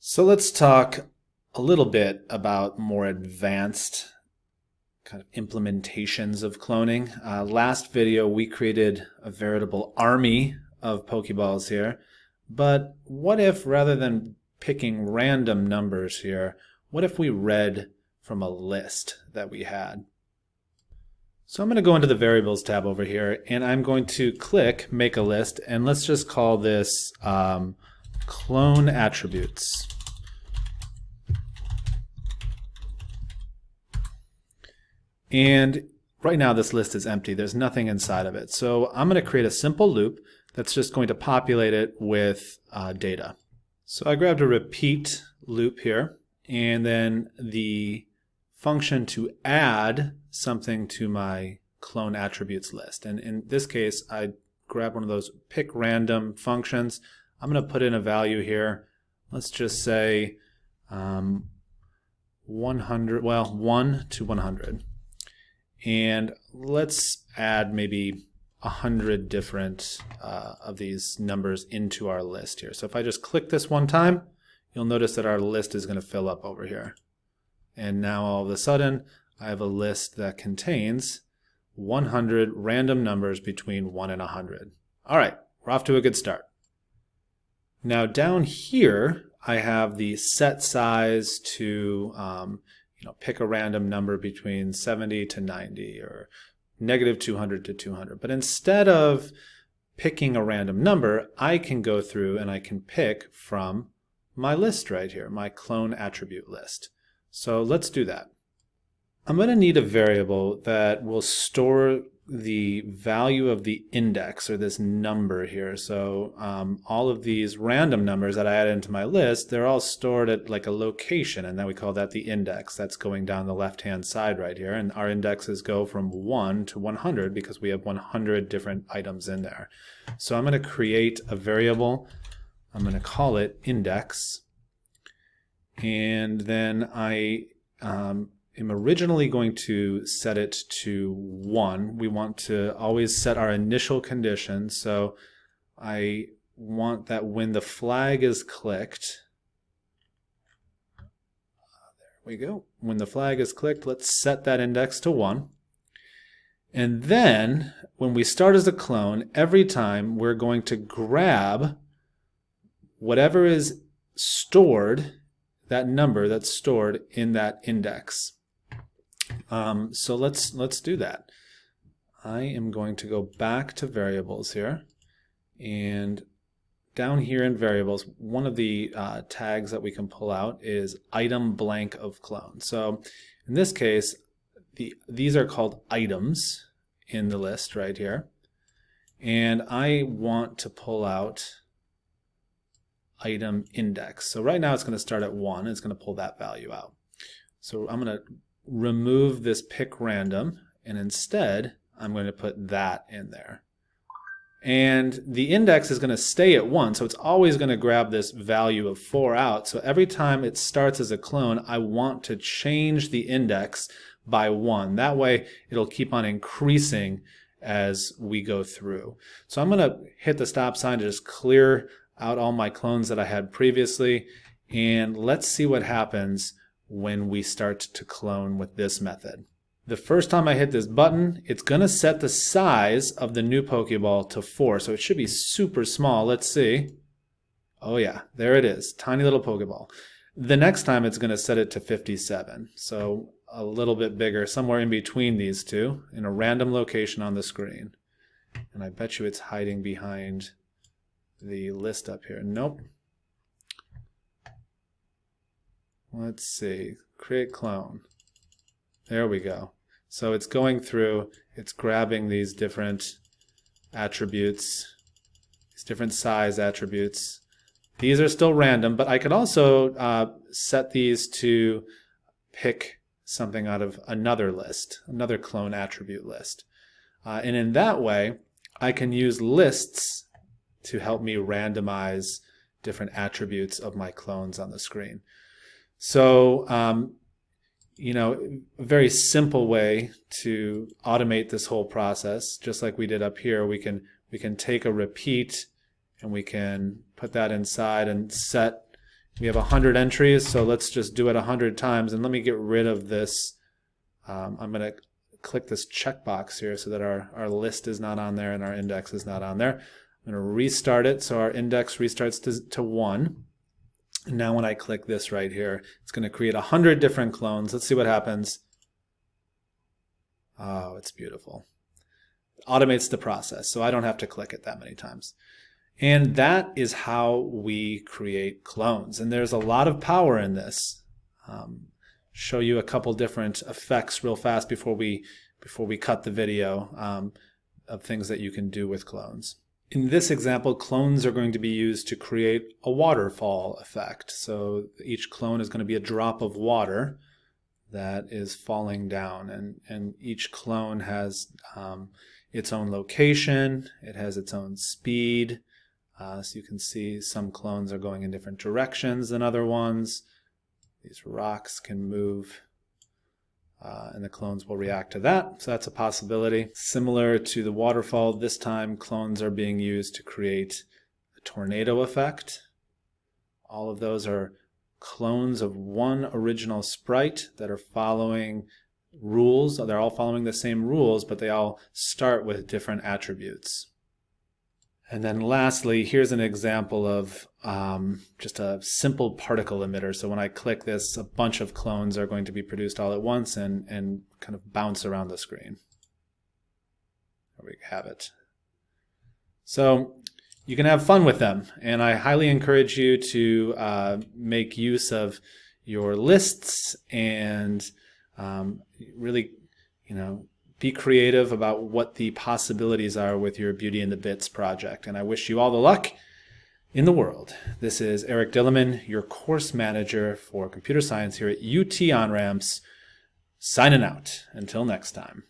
So let's talk a little bit about more advanced kind of implementations of cloning. Last video we created a veritable army of Pokeballs here, but what if rather than picking random numbers here, what if we read from a list that we had? So I'm going to go into the variables tab over here and I'm going to click make a list, and let's just call this clone attributes. And right now this list is empty. There's nothing inside of it. So I'm going to create a simple loop that's just going to populate it with data. So I grabbed a repeat loop here, and then the function to add something to my clone attributes list. And in this case, I grab one of those pick random functions. I'm going to put in a value here. Let's just say 100, well, 1 to 100. And let's add maybe 100 different of these numbers into our list here. So if I just click this one time, you'll notice that our list is going to fill up over here. And now all of a sudden, I have a list that contains 100 random numbers between 1 and 100. All right, we're off to a good start. Now down here, I have the set size to pick a random number between 70 to 90 or negative 200 to 200. But instead of picking a random number, I can go through and I can pick from my list right here, my clone attribute list. So let's do that. I'm going to need a variable that will store the value of the index, or this number here. So all of these random numbers that I add into my list, they're all stored at like a location, and then we call that the index. That's going down the left-hand side right here, and our indexes go from 1 to 100 because we have 100 different items in there. So I'm going to create a variable. I'm going to call it index, and then I am originally going to set it to 1. We want to always set our initial condition, so I want that when the flag is clicked, there we go. When the flag is clicked, let's set that index to 1. And then when we start as a clone, every time we're going to grab whatever is stored, that number that's stored in that index. So let's do that. I am going to go back to variables here, and down here in variables, one of the tags that we can pull out is item blank of clone. So in this case, these are called items in the list right here, and I want to pull out item index. So right now it's going to start at 1. It's going to pull that value out. So I'm going to remove this pick random, and instead I'm going to put that in there. And the index is going to stay at 1, so it's always going to grab this value of 4 out. So every time it starts as a clone, I want to change the index by 1. That way it'll keep on increasing as we go through. So I'm going to hit the stop sign to just clear out all my clones that I had previously, and let's see what happens when we start to clone with this method. The first time I hit this button, it's going to set the size of the new Pokeball to 4, so it should be super small. Let's see. Oh yeah, there it is, tiny little Pokeball. The next time it's going to set it to 57, so a little bit bigger, somewhere in between these two, in a random location on the screen. And I bet you it's hiding behind the list up here. Nope. Let's see, create clone. There we go. So it's going through, it's grabbing these different attributes, these different size attributes. These are still random, but I could also set these to pick something out of another list, another clone attribute list. And in that way, I can use lists to help me randomize different attributes of my clones on the screen. So, a very simple way to automate this whole process, just like we did up here, we can take a repeat and we can put that inside and set We have 100 entries, so let's just do it 100 times. And let me get rid of this. I'm going to click this checkbox here so that our list is not on there and our index is not on there. I'm going to restart it so our index restarts to 1. And now when I click this right here, it's going to create 100 different clones. Let's see what happens. Oh, it's beautiful. It automates the process, so I don't have to click it that many times. And that is how we create clones. And there's a lot of power in this. Show you a couple different effects real fast before we cut the video of things that you can do with clones. In this example, clones are going to be used to create a waterfall effect. So each clone is going to be a drop of water that is falling down, and each clone has its own location, it has its own speed. So you can see some clones are going in different directions than other ones. These rocks can move and the clones will react to that. So that's a possibility. Similar to the waterfall, this time clones are being used to create a tornado effect. All of those are clones of one original sprite that are following rules. They're all following the same rules, but they all start with different attributes. And then lastly, here's an example of just a simple particle emitter. So when I click this, a bunch of clones are going to be produced all at once and kind of bounce around the screen. There we have it. So you can have fun with them, and I highly encourage you to make use of your lists and really, be creative about what the possibilities are with your Beauty and the Bits project. And I wish you all the luck in the world. This is Eric Dillerman, your course manager for computer science here at UT On-Ramps, signing out. Until next time.